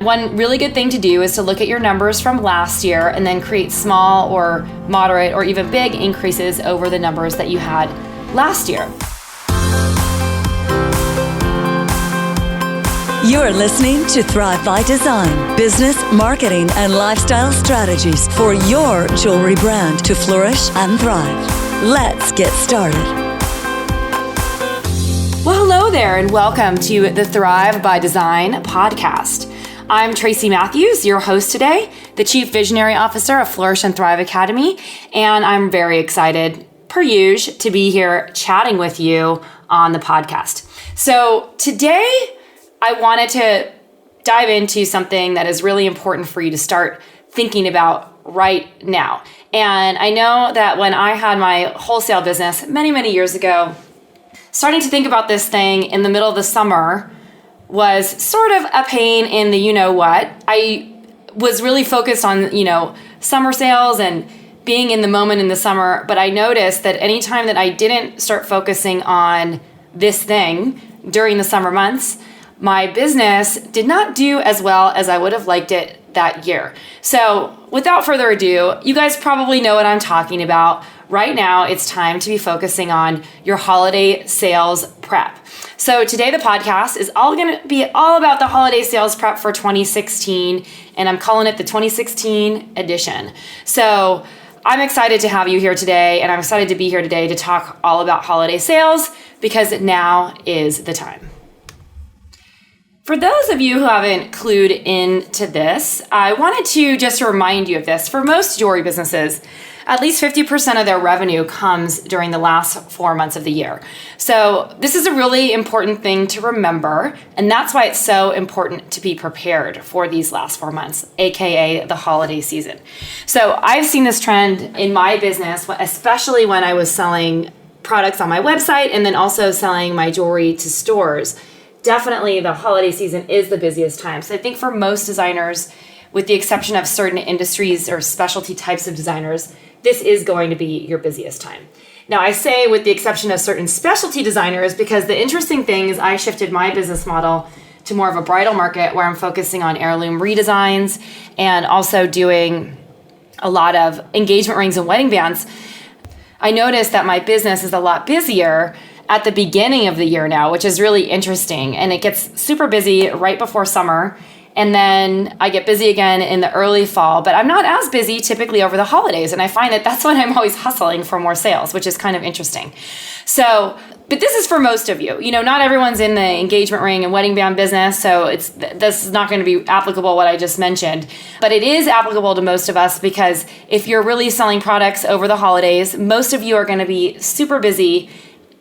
One really good thing to do is to look at your numbers from last year and then create small or moderate or even big increases over the numbers that you had last year. You're listening to Thrive by Design, business, marketing, and lifestyle strategies for your jewelry brand to flourish and thrive. Let's get started. Well, hello there, and welcome to the Thrive by Design podcast. I'm Tracy Matthews, your host today, the Chief Visionary Officer of Flourish and Thrive Academy, and I'm very excited, per usual, to be here chatting with you on the podcast. So today, I wanted to dive into something that is really important for you to start thinking about right now. And I know that when I had my wholesale business many years ago, starting to think about this thing in the middle of the summer was sort of a pain in the you-know-what. I was really focused on, summer sales and being in the moment in the summer, but I noticed that anytime that I didn't start focusing on this thing during the summer months, my business did not do as well as I would have liked it that year. So without further ado, you guys probably know what I'm talking about. Right now, it's time to be focusing on your holiday sales prep. So today the podcast is going to be all about the holiday sales prep for 2016, and I'm calling it the 2016 edition. So I'm excited to have you here today, and I'm excited to be here today to talk all about holiday sales because now is the time. For those of you who haven't clued into this, I wanted to just remind you of this. For most jewelry businesses, at least 50% of their revenue comes during the last 4 months of the year. So this is a really important thing to remember, and that's why it's so important to be prepared for these last 4 months, aka the holiday season. So I've seen this trend in my business, especially when I was selling products on my website and then also selling my jewelry to stores. Definitely the holiday season is the busiest time. So I think for most designers, with the exception of certain industries or specialty types of designers, this is going to be your busiest time. Now I say with the exception of certain specialty designers because the interesting thing is I shifted my business model to more of a bridal market where I'm focusing on heirloom redesigns and also doing a lot of engagement rings and wedding bands. I noticed that my business is a lot busier at the beginning of the year now, which is really interesting. And it gets super busy right before summer. And then I get busy again in the early fall, but I'm not as busy typically over the holidays. And I find that that's when I'm always hustling for more sales, which is kind of interesting. So, but this is for most of you. Not everyone's in the engagement ring and wedding band business. So this is not going to be applicable what I just mentioned, but it is applicable to most of us because if you're really selling products over the holidays, most of you are going to be super busy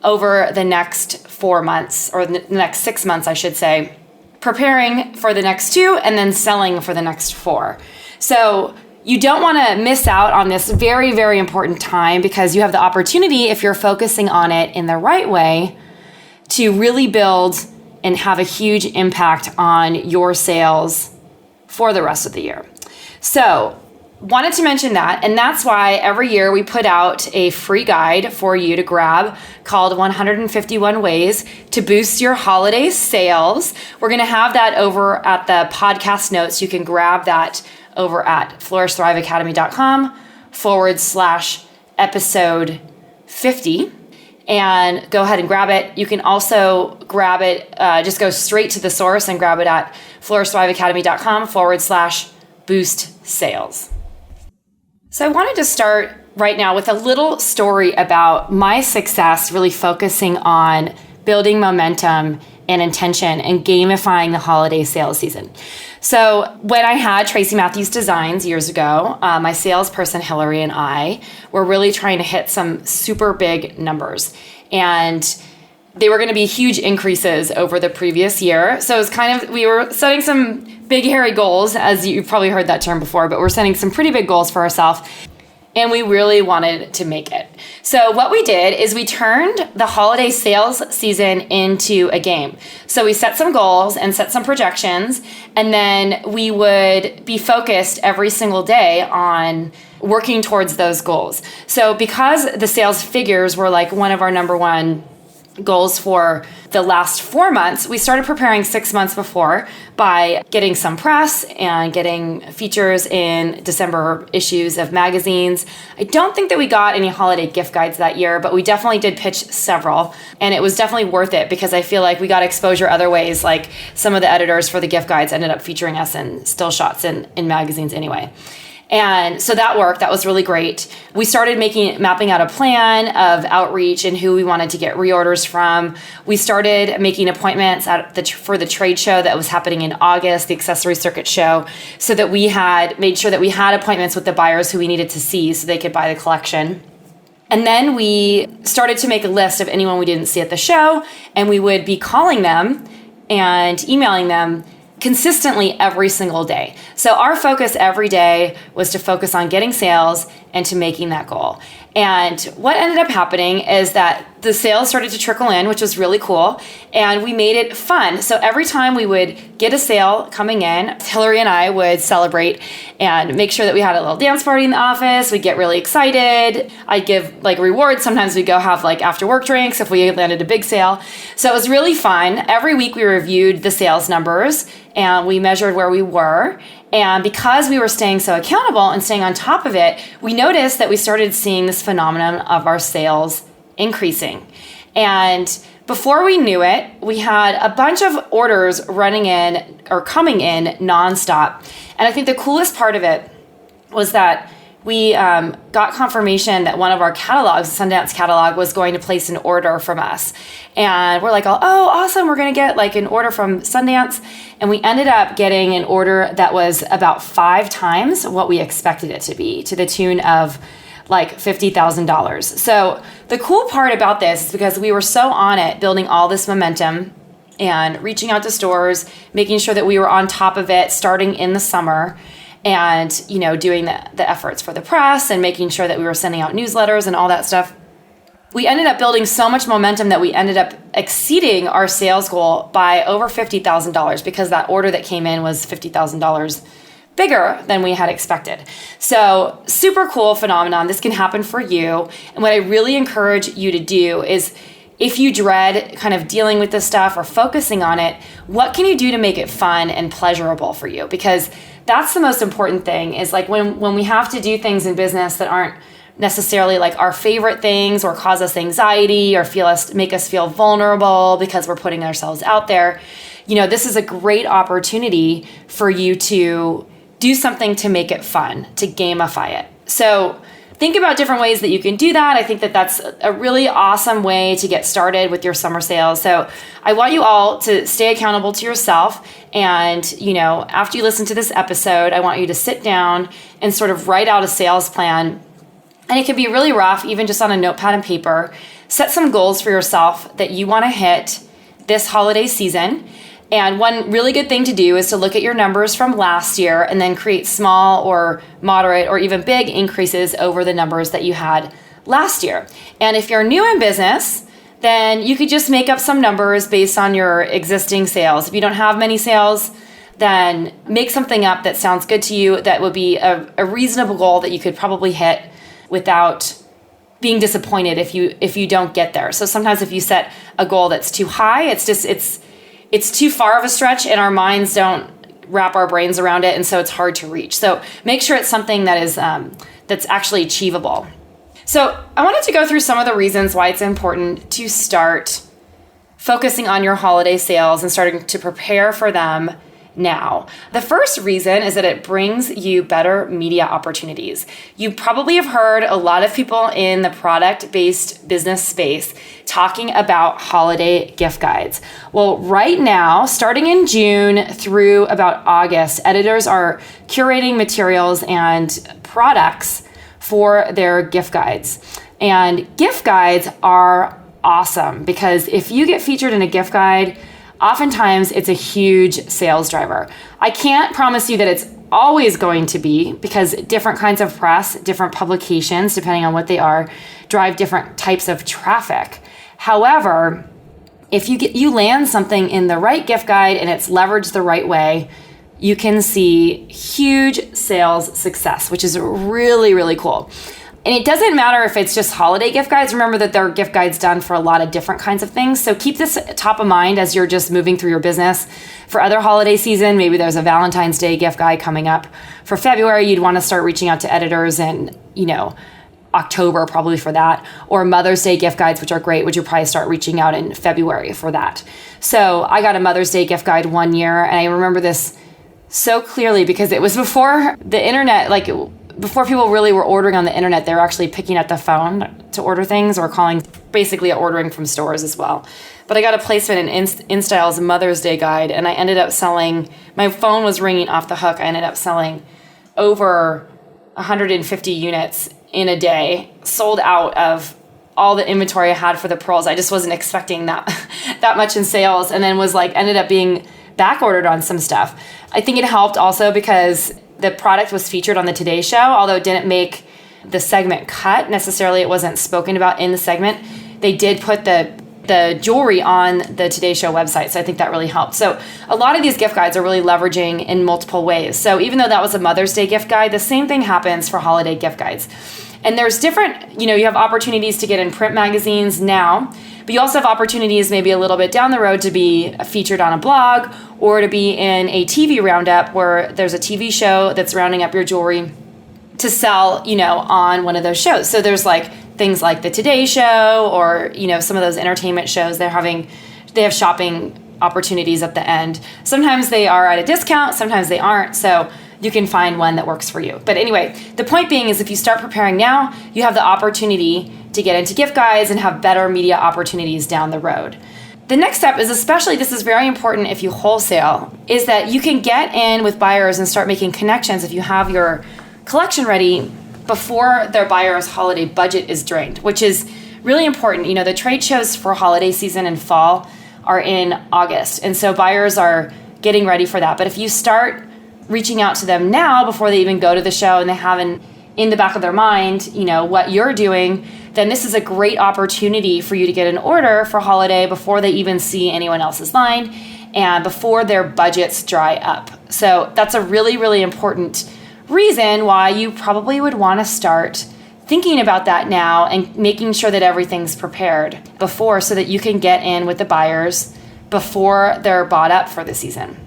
over the next 4 months, or the next 6 months, I should say, preparing for the next 2 and then selling for the next 4. So you don't want to miss out on this very, very important time because you have the opportunity, if you're focusing on it in the right way, to really build and have a huge impact on your sales for the rest of the year. So wanted to mention that, and that's why every year we put out a free guide for you to grab called 151 Ways to Boost Your Holiday Sales. We're going to have that over at the podcast notes. You can grab that over at flourishthriveacademy.com/episode 50 and go ahead and grab it. You can also grab it, just go straight to the source and grab it at flourishthriveacademy.com/boost sales. So I wanted to start right now with a little story about my success really focusing on building momentum and intention and gamifying the holiday sales season. So when I had Tracy Matthews Designs years ago, my salesperson Hillary and I were really trying to hit some super big numbers. And they were going to be huge increases over the previous year. So it was we were setting some big, hairy goals, as you've probably heard that term before, but we're setting some pretty big goals for ourselves. And we really wanted to make it. So what we did is we turned the holiday sales season into a game. So we set some goals and set some projections, and then we would be focused every single day on working towards those goals. So because the sales figures were like one of our number one goals for the last 4 months. We started preparing 6 months before by getting some press and getting features in December issues of magazines. I don't think that we got any holiday gift guides that year, but we definitely did pitch several, and it was definitely worth it because I feel like we got exposure other ways. Like some of the editors for the gift guides ended up featuring us in still shots in magazines anyway. And so that worked. That was really great. We started mapping out a plan of outreach and who we wanted to get reorders from. We started making appointments for the trade show that was happening in August, the Accessory Circuit show, so that we had made sure that we had appointments with the buyers who we needed to see so they could buy the collection. And then we started to make a list of anyone we didn't see at the show, and we would be calling them and emailing them consistently every single day. So our focus every day was to focus on getting sales and to making that goal. And what ended up happening is that the sales started to trickle in, which was really cool, and we made it fun. So every time we would get a sale coming in, Hillary and I would celebrate and make sure that we had a little dance party in the office. We'd get really excited. I'd give like rewards. Sometimes we'd go have like after work drinks if we landed a big sale. So it was really fun. Every week we reviewed the sales numbers and we measured where we were. And because we were staying so accountable and staying on top of it, we noticed that we started seeing this phenomenon of our sales increasing. And before we knew it, we had a bunch of orders running in or coming in nonstop. And I think the coolest part of it was that we got confirmation that one of our catalogs, Sundance catalog, was going to place an order from us. And we're like, oh, awesome, we're going to get like an order from Sundance. And we ended up getting an order that was about 5 times what we expected it to be, to the tune of like $50,000. So the cool part about this is because we were so on it, building all this momentum and reaching out to stores, making sure that we were on top of it starting in the summer, and doing the efforts for the press and making sure that we were sending out newsletters and all that stuff. We ended up building so much momentum that we ended up exceeding our sales goal by over $50,000 because that order that came in was $50,000 bigger than we had expected. So super cool phenomenon. This can happen for you. And what I really encourage you to do is, if you dread kind of dealing with this stuff or focusing on it, what can you do to make it fun and pleasurable for you? Because that's the most important thing, is like when we have to do things in business that aren't necessarily like our favorite things or cause us anxiety or make us feel vulnerable because we're putting ourselves out there. This is a great opportunity for you to do something to make it fun, to gamify it. So think about different ways that you can do that. I think that that's a really awesome way to get started with your summer sales. So I want you all to stay accountable to yourself. And, after you listen to this episode, I want you to sit down and sort of write out a sales plan. And it can be really rough, even just on a notepad and paper. Set some goals for yourself that you want to hit this holiday season. And one really good thing to do is to look at your numbers from last year and then create small or moderate or even big increases over the numbers that you had last year. And if you're new in business, then you could just make up some numbers based on your existing sales. If you don't have many sales, then make something up that sounds good to you that would be a reasonable goal that you could probably hit without being disappointed if you don't get there. So sometimes if you set a goal that's too high, it's too far of a stretch and our minds don't wrap our brains around it, and so it's hard to reach. So make sure it's something that is that's actually achievable. So I wanted to go through some of the reasons why it's important to start focusing on your holiday sales and starting to prepare for them now. The first reason is that it brings you better media opportunities. You probably have heard a lot of people in the product-based business space talking about holiday gift guides. Well, right now, starting in June through about August, editors are curating materials and products for their gift guides. And gift guides are awesome because if you get featured in a gift guide, oftentimes it's a huge sales driver. I can't promise you that it's always going to be, because different kinds of press, different publications, depending on what they are, drive different types of traffic. However, if you land something in the right gift guide and it's leveraged the right way, you can see huge sales success, which is really, really cool. And it doesn't matter if it's just holiday gift guides. Remember that there are gift guides done for a lot of different kinds of things. So keep this top of mind as you're just moving through your business. For other holiday season, maybe there's a Valentine's Day gift guide coming up. For February, you'd want to start reaching out to editors and, October probably for that, or Mother's Day gift guides, which are great, would you probably start reaching out in February for that. So I got a Mother's Day gift guide one year, and I remember this so clearly because it was before the internet, before people really were ordering on the internet. They were actually picking up the phone to order things or calling, basically ordering from stores as well. But I got a placement in InStyle's Mother's Day guide, and I ended up selling, my phone was ringing off the hook. I ended up selling over 150 units in a day, sold out of all the inventory I had for the pearls. I just wasn't expecting that much in sales, and then ended up being back ordered on some stuff. I think it helped also because the product was featured on the Today Show, although it didn't make the segment cut necessarily. It wasn't spoken about in the segment. They did put the jewelry on the Today Show website, so I think that really helped. So a lot of these gift guides are really leveraging in multiple ways. So even though that was a Mother's Day gift guide, the same thing happens for holiday gift guides. And there's different, you have opportunities to get in print magazines now, but you also have opportunities maybe a little bit down the road to be featured on a blog or to be in a TV roundup where there's a TV show that's rounding up your jewelry to sell, on one of those shows. So there's things like the Today Show or, some of those entertainment shows. They have shopping opportunities at the end. Sometimes they are at a discount, sometimes they aren't. So you can find one that works for you. But anyway, the point being is if you start preparing now, you have the opportunity to get into gift guides and have better media opportunities down the road. The next step is, especially this is very important if you wholesale, is that you can get in with buyers and start making connections if you have your collection ready before their buyer's holiday budget is drained, which is really important. The trade shows for holiday season and fall are in August. And so buyers are getting ready for that. But if you start reaching out to them now before they even go to the show and they have in the back of their mind, what you're doing, then this is a great opportunity for you to get an order for holiday before they even see anyone else's line and before their budgets dry up. So that's a really, really important reason why you probably would want to start thinking about that now and making sure that everything's prepared before so that you can get in with the buyers before they're bought up for the season.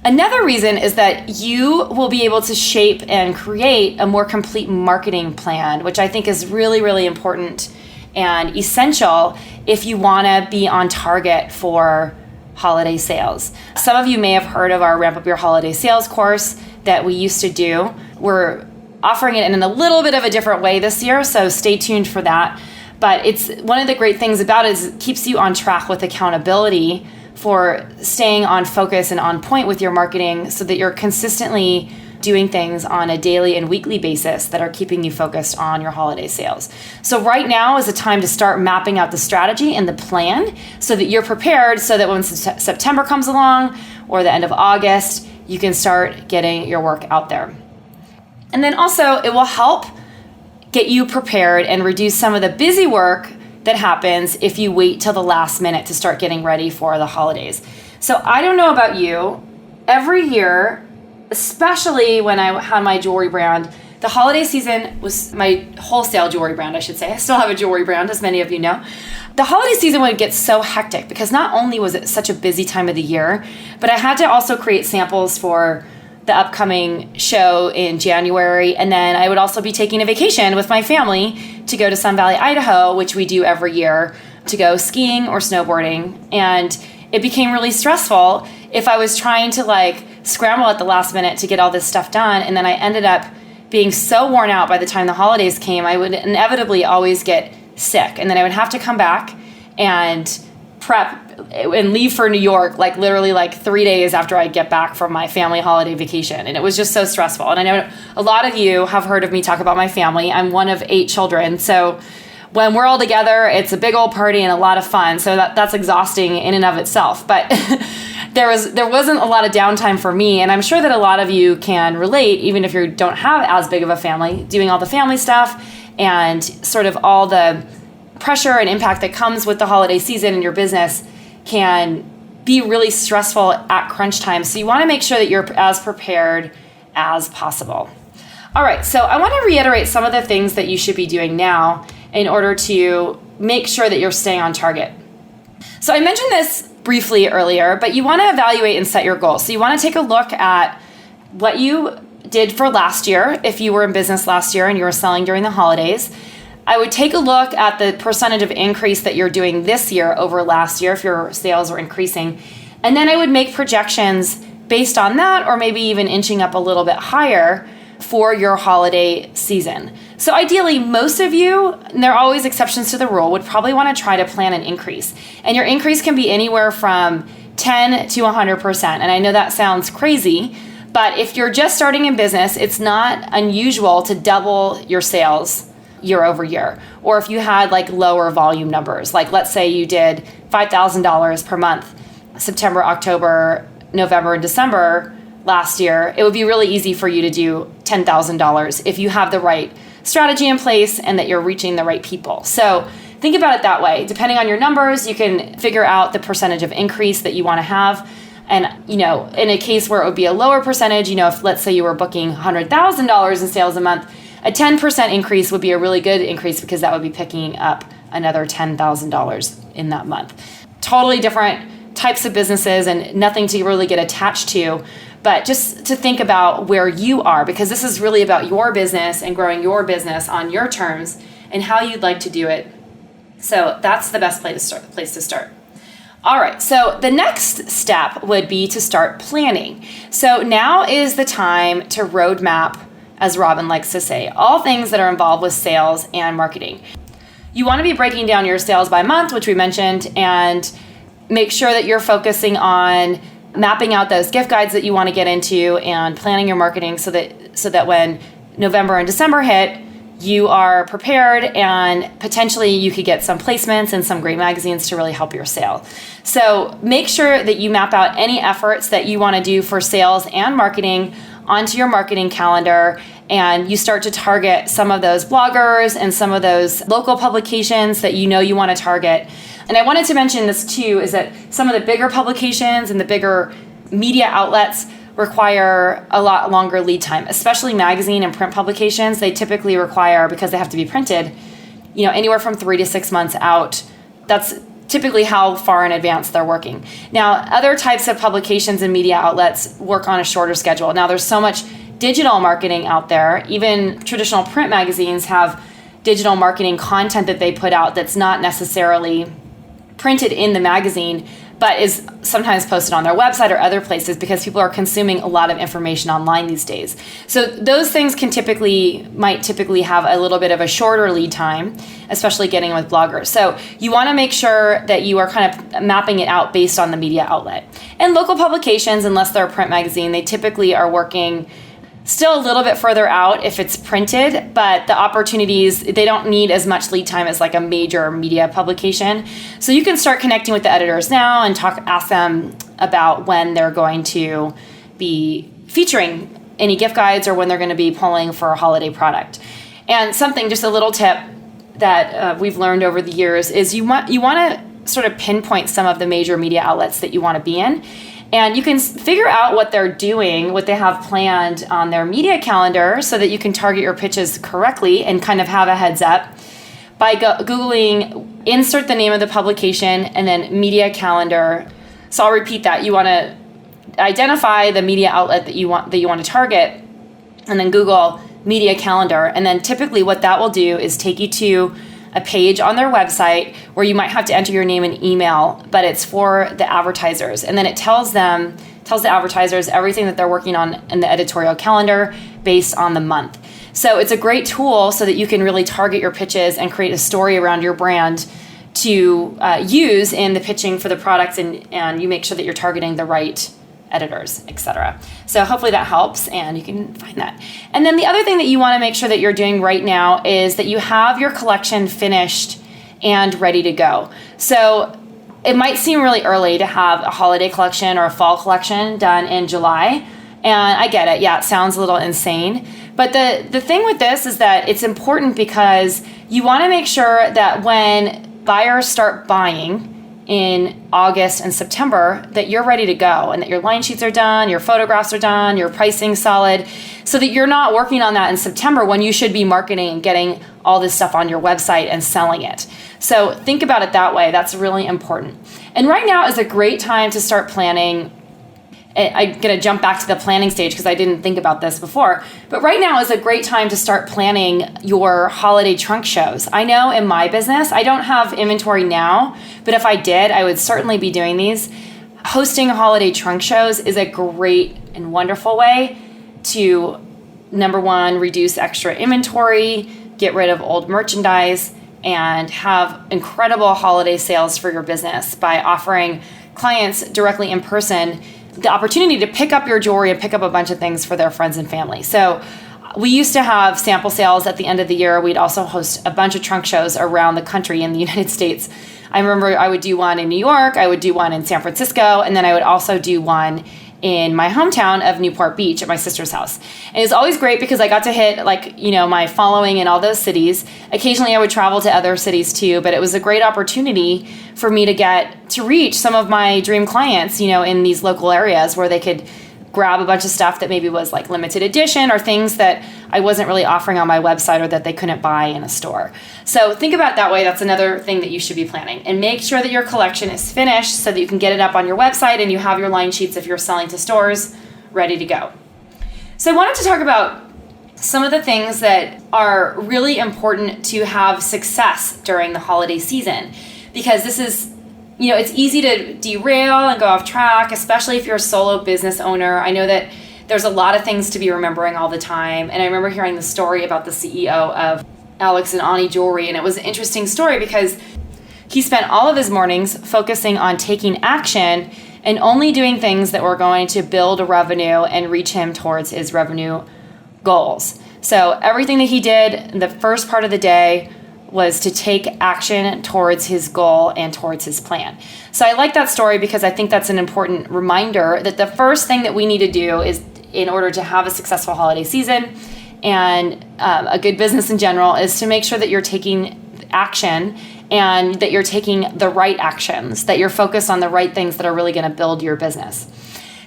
Another reason is that you will be able to shape and create a more complete marketing plan, which I think is really, really important and essential if you want to be on target for holiday sales. Some of you may have heard of our Ramp Up Your Holiday Sales course that we used to do. We're offering it in a little bit of a different way this year, so stay tuned for that. But it's one of the great things about it is it keeps you on track with accountability for staying on focus and on point with your marketing so that you're consistently doing things on a daily and weekly basis that are keeping you focused on your holiday sales. So right now is a time to start mapping out the strategy and the plan so that you're prepared so that when September comes along or the end of August, you can start getting your work out there. And then also it will help get you prepared and reduce some of the busy work that happens if you wait till the last minute to start getting ready for the holidays. So I don't know about you, every year, especially when I had my jewelry brand, the holiday season was my wholesale jewelry brand, I should say. I still have a jewelry brand, as many of you know. The holiday season would get so hectic because not only was it such a busy time of the year, but I had to also create samples for the upcoming show in January. And then I would also be taking a vacation with my family to go to Sun Valley, Idaho, which we do every year, to go skiing or snowboarding. And it became really stressful if I was trying to scramble at the last minute to get all this stuff done. And then I ended up being so worn out by the time the holidays came, I would inevitably always get sick. And then I would have to come back and prep and leave for New York, literally 3 days after I get back from my family holiday vacation. And it was just so stressful. And I know a lot of you have heard of me talk about my family. I'm one of 8 children. So when we're all together, it's a big old party and a lot of fun. So that's exhausting in and of itself. But there wasn't a lot of downtime for me. And I'm sure that a lot of you can relate, even if you don't have as big of a family, doing all the family stuff and sort of all the pressure and impact that comes with the holiday season in your business can be really stressful at crunch time. So you want to make sure that you're as prepared as possible. All All right, so I want to reiterate some of the things that you should be doing now in order to make sure that you're staying on target. So I mentioned this briefly earlier, but you want to evaluate and set your goals. So you want to take a look at what you did for last year. If you were in business last year and you were selling during the holidays, I would take a look at the percentage of increase that you're doing this year over last year if your sales were increasing. And then I would make projections based on that, or maybe even inching up a little bit higher for your holiday season. So ideally, most of you, and there are always exceptions to the rule, would probably want to try to plan an increase. And your increase can be anywhere from 10 to 100%. And I know that sounds crazy, but if you're just starting in business, it's not unusual to double your sales year over year. Or if you had like lower volume numbers, like let's say you did $5,000 per month, September, October, November, and December last year, it would be really easy for you to do $10,000 if you have the right strategy in place and that you're reaching the right people. So think about it that way. Depending on your numbers, you can figure out the percentage of increase that you want to have. And, in a case where it would be a lower percentage, if let's say you were booking $100,000 in sales a month, a 10% increase would be a really good increase because that would be picking up another $10,000 in that month. Totally different types of businesses and nothing to really get attached to. But just to think about where you are, because this is really about your business and growing your business on your terms and how you'd like to do it. So that's the best place to start. All right, so the next step would be to start planning. So now is the time to roadmap, as Robin likes to say, all things that are involved with sales and marketing. You want to be breaking down your sales by month, which we mentioned, and make sure that you're focusing on mapping out those gift guides that you want to get into and planning your marketing so that when November and December hit, you are prepared and potentially you could get some placements and some great magazines to really help your sale. So make sure that you map out any efforts that you want to do for sales and marketing onto your marketing calendar, and you start to target some of those bloggers and some of those local publications that you want to target. And I wanted to mention this too, is that some of the bigger publications and the bigger media outlets require a lot longer lead time, especially magazine and print publications. They typically require, because they have to be printed, anywhere from 3 to 6 months out. That's typically how far in advance they're working. Now, other types of publications and media outlets work on a shorter schedule. Now, there's so much digital marketing out there. Even traditional print magazines have digital marketing content that they put out that's not necessarily printed in the magazine, but is sometimes posted on their website or other places because people are consuming a lot of information online these days. So those things might typically have a little bit of a shorter lead time, especially getting with bloggers. So you want to make sure that you are kind of mapping it out based on the media outlet. And local publications, unless they're a print magazine, they typically are working still a little bit further out if it's printed, but the opportunities, they don't need as much lead time as like a major media publication. So you can start connecting with the editors now and ask them about when they're going to be featuring any gift guides or when they're going to be pulling for a holiday product. And just a little tip that we've learned over the years is you want to sort of pinpoint some of the major media outlets that you want to be in. And you can figure out what they're doing, what they have planned on their media calendar so that you can target your pitches correctly and kind of have a heads up by Googling, insert the name of the publication and then media calendar. So I'll repeat that. You want to identify the media outlet that you want to target and then Google media calendar. And then typically what that will do is take you to a page on their website where you might have to enter your name and email, but it's for the advertisers. And then it tells the advertisers everything that they're working on in the editorial calendar based on the month. So it's a great tool so that you can really target your pitches and create a story around your brand to use in the pitching for the products, and you make sure that you're targeting the right editors, etc. So hopefully that helps and you can find that. And then the other thing that you want to make sure that you're doing right now is that you have your collection finished and ready to go. So it might seem really early to have a holiday collection or a fall collection done in July. And I get it. Yeah, it sounds a little insane. But the thing with this is that it's important because you want to make sure that when buyers start buying in August and September that you're ready to go and that your line sheets are done, your photographs are done, your pricing's solid, so that you're not working on that in September when you should be marketing and getting all this stuff on your website and selling it. So think about it that way. That's really important. And right now is a great time to start planning. I'm going to jump back to the planning stage because I didn't think about this before. But right now is a great time to start planning your holiday trunk shows. I know in my business, I don't have inventory now, but if I did, I would certainly be doing these. Hosting holiday trunk shows is a great and wonderful way to, number one, reduce extra inventory, get rid of old merchandise, and have incredible holiday sales for your business by offering clients directly in person the opportunity to pick up your jewelry and pick up a bunch of things for their friends and family. So we used to have sample sales at the end of the year. We'd also host a bunch of trunk shows around the country in the United States. I remember I would do one in New York, I would do one in San Francisco, and then I would also do one in my hometown of Newport Beach at my sister's house. And it was always great because I got to hit my following in all those cities. Occasionally I would travel to other cities too, but it was a great opportunity for me to get to reach some of my dream clients, in these local areas where they could grab a bunch of stuff that maybe was like limited edition or things that I wasn't really offering on my website or that they couldn't buy in a store. So think about it that way. That's another thing that you should be planning. And make sure that your collection is finished so that you can get it up on your website and you have your line sheets if you're selling to stores ready to go. So I wanted to talk about some of the things that are really important to have success during the holiday season, because this is it's easy to derail and go off track, especially if you're a solo business owner. I know that there's a lot of things to be remembering all the time. And I remember hearing the story about the CEO of Alex and Ani Jewelry. And it was an interesting story because he spent all of his mornings focusing on taking action and only doing things that were going to build revenue and reach him towards his revenue goals. So everything that he did in the first part of the day was to take action towards his goal and towards his plan. So I like that story because I think that's an important reminder that the first thing that we need to do is, in order to have a successful holiday season and a good business in general, is to make sure that you're taking action and that you're taking the right actions, that you're focused on the right things that are really going to build your business.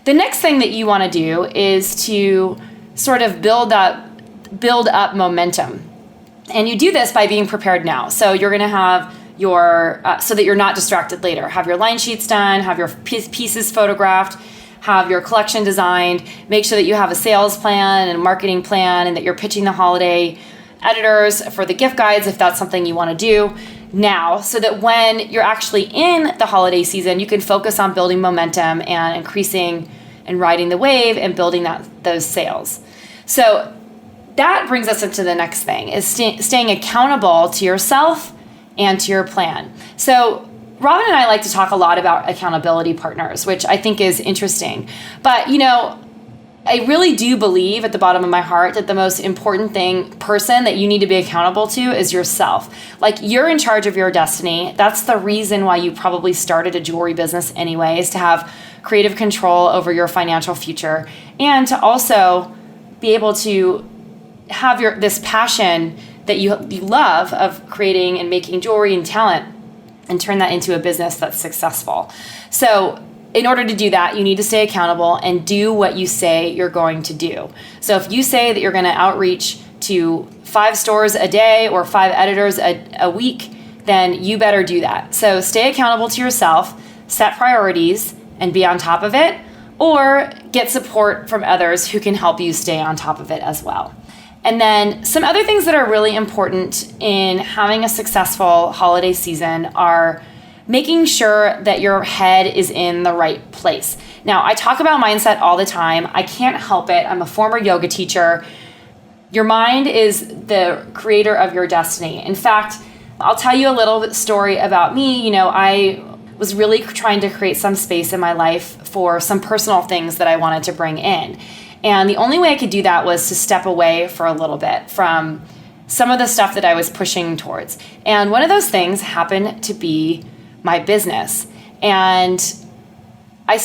The next thing that you want to do is to sort of build up momentum. And you do this by being prepared now. So you're going to have so that you're not distracted later. Have your line sheets done, have your pieces photographed, have your collection designed, make sure that you have a sales plan and a marketing plan and that you're pitching the holiday editors for the gift guides if that's something you want to do now, so that when you're actually in the holiday season, you can focus on building momentum and increasing and riding the wave and building those sales. So that brings us into the next thing, is staying accountable to yourself and to your plan. So Robin and I like to talk a lot about accountability partners, which I think is interesting. But, I really do believe at the bottom of my heart that the most important person that you need to be accountable to is yourself. Like, you're in charge of your destiny. That's the reason why you probably started a jewelry business anyway, is to have creative control over your financial future and to also be able to have this passion that you love of creating and making jewelry and talent and turn that into a business that's successful. So in order to do that, you need to stay accountable and do what you say you're going to do. So if you say that you're going to outreach to 5 stores a day or 5 editors a week, then you better do that. So stay accountable to yourself, set priorities, and be on top of it, or get support from others who can help you stay on top of it as well. And then some other things that are really important in having a successful holiday season are making sure that your head is in the right place. Now, I talk about mindset all the time. I can't help it. I'm a former yoga teacher. Your mind is the creator of your destiny. In fact, I'll tell you a little story about me. I was really trying to create some space in my life for some personal things that I wanted to bring in. And the only way I could do that was to step away for a little bit from some of the stuff that I was pushing towards. And one of those things happened to be my business. And I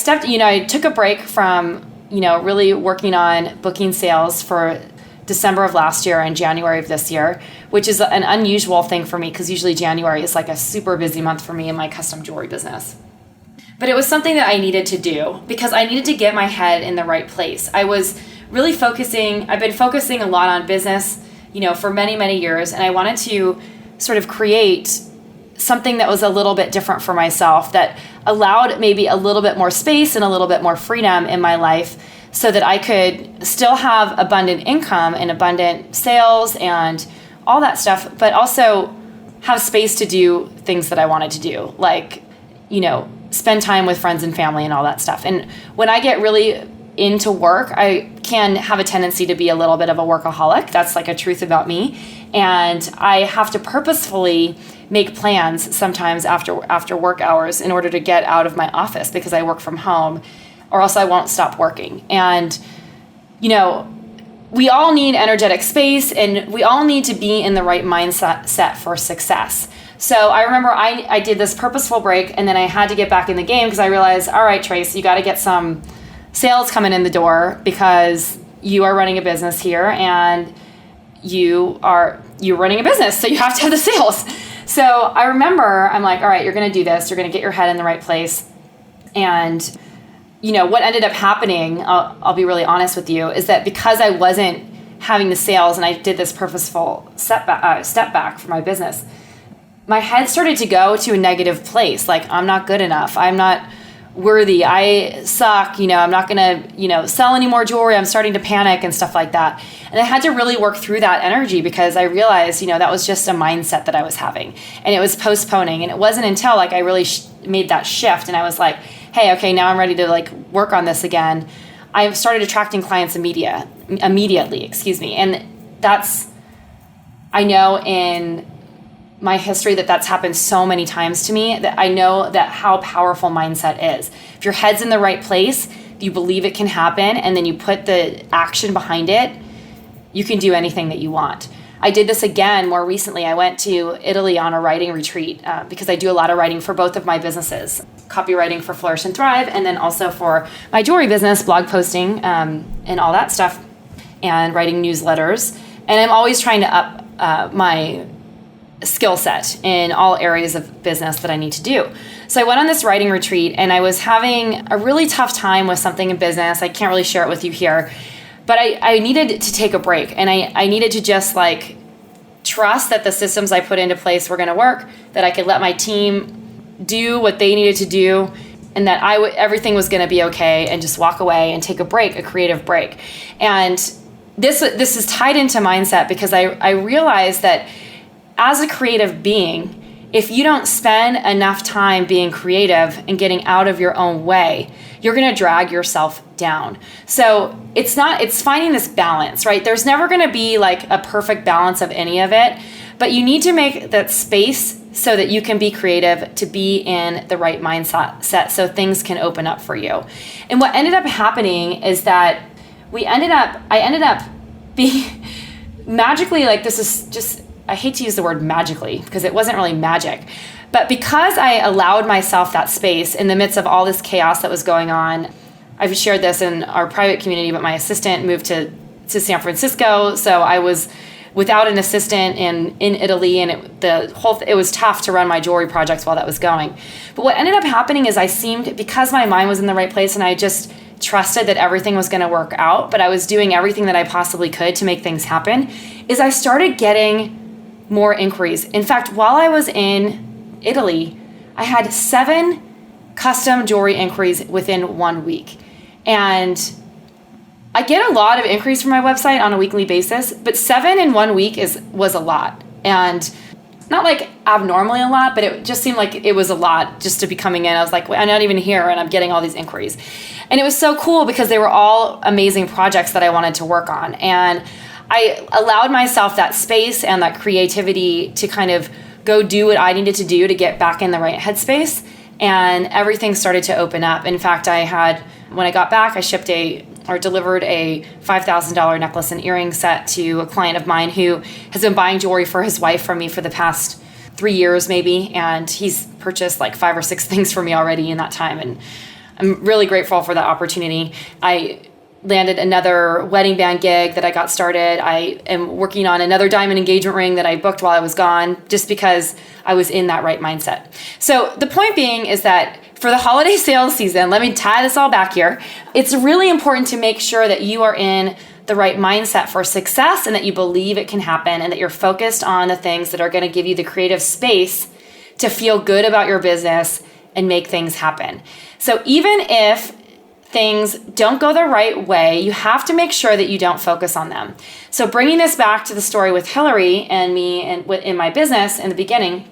took a break from, really working on booking sales for December of last year and January of this year, which is an unusual thing for me because usually January is like a super busy month for me in my custom jewelry business. But it was something that I needed to do because I needed to get my head in the right place. I was really I've been focusing a lot on business, for many, many years, and I wanted to sort of create something that was a little bit different for myself, that allowed maybe a little bit more space and a little bit more freedom in my life so that I could still have abundant income and abundant sales and all that stuff, but also have space to do things that I wanted to do, like, spend time with friends and family and all that stuff. And when I get really into work, I can have a tendency to be a little bit of a workaholic. That's like a truth about me. And I have to purposefully make plans sometimes after work hours in order to get out of my office because I work from home, or else I won't stop working. And, we all need energetic space, and we all need to be in the right mindset for success. So I remember I did this purposeful break, and then I had to get back in the game because I realized, all right, Trace, you got to get some sales coming in the door because you are running a business here, and you're running a business, so you have to have the sales. So I remember I'm like, all right, you're going to do this. You're going to get your head in the right place. And what ended up happening, I'll be really honest with you, is that because I wasn't having the sales and I did this purposeful step back for my business, my head started to go to a negative place. Like, I'm not good enough. I'm not worthy. I suck. I'm not going to, sell any more jewelry. I'm starting to panic and stuff like that. And I had to really work through that energy because I realized, that was just a mindset that I was having, and it was postponing. And it wasn't until I really made that shift and I was like, hey, okay, now I'm ready to work on this again. I started attracting clients immediately. And I know in my history that's happened so many times to me that I know that how powerful mindset is. If your head's in the right place, you believe it can happen, and then you put the action behind it, you can do anything that you want. I did this again more recently. I went to Italy on a writing retreat because I do a lot of writing for both of my businesses, copywriting for Flourish and Thrive, and then also for my jewelry business, blog posting and all that stuff, and writing newsletters. And I'm always trying to up my skill set in all areas of business that I need to do. So I went on this writing retreat, and I was having a really tough time with something in business. I can't really share it with you here, but I needed to take a break, and I needed to just trust that the systems I put into place were going to work, that I could let my team do what they needed to do, and that everything was going to be okay, and just walk away and take a break, a creative break. And this is tied into mindset because I realized that as a creative being, if you don't spend enough time being creative and getting out of your own way, you're going to drag yourself down. So it's finding this balance, right? There's never going to be a perfect balance of any of it, but you need to make that space so that you can be creative, to be in the right mindset so things can open up for you. And what ended up happening is that I ended up being magically, this is just, I hate to use the word magically because it wasn't really magic, but because I allowed myself that space in the midst of all this chaos that was going on. I've shared this in our private community, but my assistant moved to San Francisco, so I was without an assistant in Italy, and it was tough to run my jewelry projects while that was going. But what ended up happening is because my mind was in the right place and I just trusted that everything was going to work out, but I was doing everything that I possibly could to make things happen, is I started getting more inquiries. In fact, while I was in Italy, I had 7 custom jewelry inquiries within 1 week. And I get a lot of inquiries from my website on a weekly basis, but 7 in 1 week was a lot. And not abnormally a lot, but it just seemed like it was a lot just to be coming in. I was like, I'm not even here, and I'm getting all these inquiries. And it was so cool because they were all amazing projects that I wanted to work on. And I allowed myself that space and that creativity to kind of go do what I needed to do to get back in the right headspace. And everything started to open up. In fact, when I got back, I delivered a $5,000 necklace and earring set to a client of mine who has been buying jewelry for his wife from me for the past 3 years maybe. And he's purchased 5 or 6 things for me already in that time. And I'm really grateful for that opportunity. I landed another wedding band gig that I got started. I am working on another diamond engagement ring that I booked while I was gone, just because I was in that right mindset. So the point being is that for the holiday sales season, let me tie this all back here. It's really important to make sure that you are in the right mindset for success and that you believe it can happen and that you're focused on the things that are going to give you the creative space to feel good about your business and make things happen. So even if things don't go the right way, you have to make sure that you don't focus on them. So bringing this back to the story with Hillary and me and in my business in the beginning,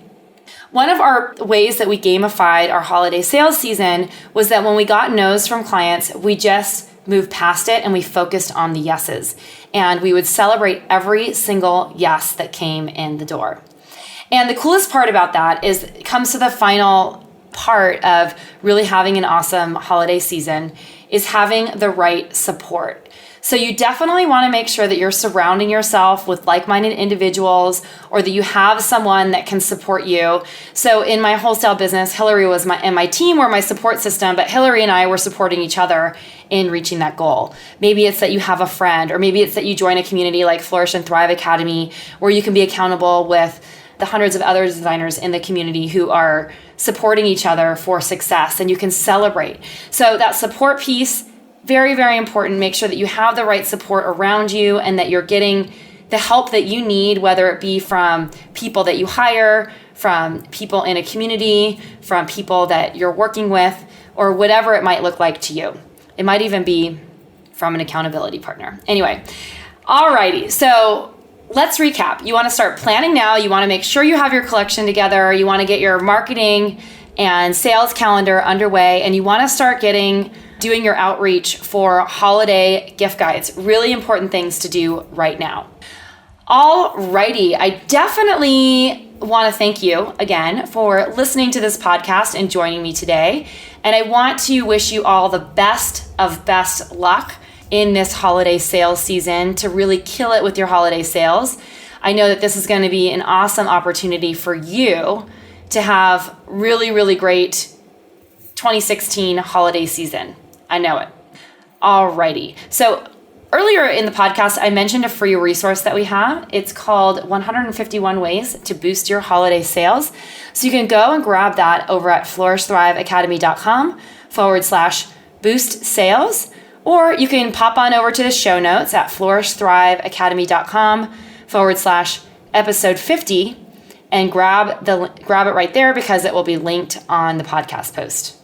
one of our ways that we gamified our holiday sales season was that when we got no's from clients, we just moved past it and we focused on the yeses. And we would celebrate every single yes that came in the door. And the coolest part about that is it comes to the final part of really having an awesome holiday season is having the right support. So you definitely want to make sure that you're surrounding yourself with like-minded individuals or that you have someone that can support you. So in my wholesale business, Hillary was my team were my support system, but Hillary and I were supporting each other in reaching that goal. Maybe it's that you have a friend, or maybe it's that you join a community like Flourish and Thrive Academy, where you can be accountable with the hundreds of other designers in the community who are supporting each other for success, and you can celebrate. So that support piece, very, very important. Make sure that you have the right support around you and that you're getting the help that you need, whether it be from people that you hire, from people in a community, from people that you're working with, or whatever it might look like to you. It might even be from an accountability partner. Anyway, alrighty. So let's recap. You want to start planning now. You want to make sure you have your collection together. You want to get your marketing and sales calendar underway, and you want to start doing your outreach for holiday gift guides. Really important things to do right now. Alrighty, I definitely want to thank you again for listening to this podcast and joining me today. And I want to wish you all the best of best luck in this holiday sales season to really kill it with your holiday sales. I know that this is going to be an awesome opportunity for you to have really, really great 2016 holiday season. I know it. Alrighty. So earlier in the podcast, I mentioned a free resource that we have. It's called 151 Ways to Boost Your Holiday Sales. So you can go and grab that over at flourishthriveacademy.com/boost sales. Or you can pop on over to the show notes at flourishthriveacademy.com/episode 50 and grab it right there because it will be linked on the podcast post.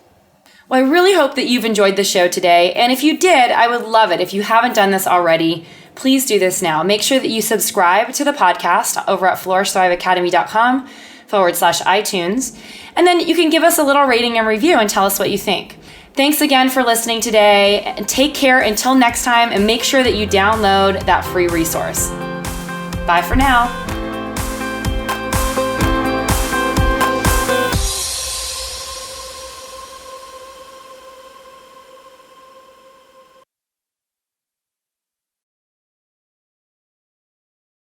Well, I really hope that you've enjoyed the show today. And if you did, I would love it. If you haven't done this already, please do this now. Make sure that you subscribe to the podcast over at flourishthriveacademy.com/iTunes. And then you can give us a little rating and review and tell us what you think. Thanks again for listening today, and take care until next time, and make sure that you download that free resource. Bye for now.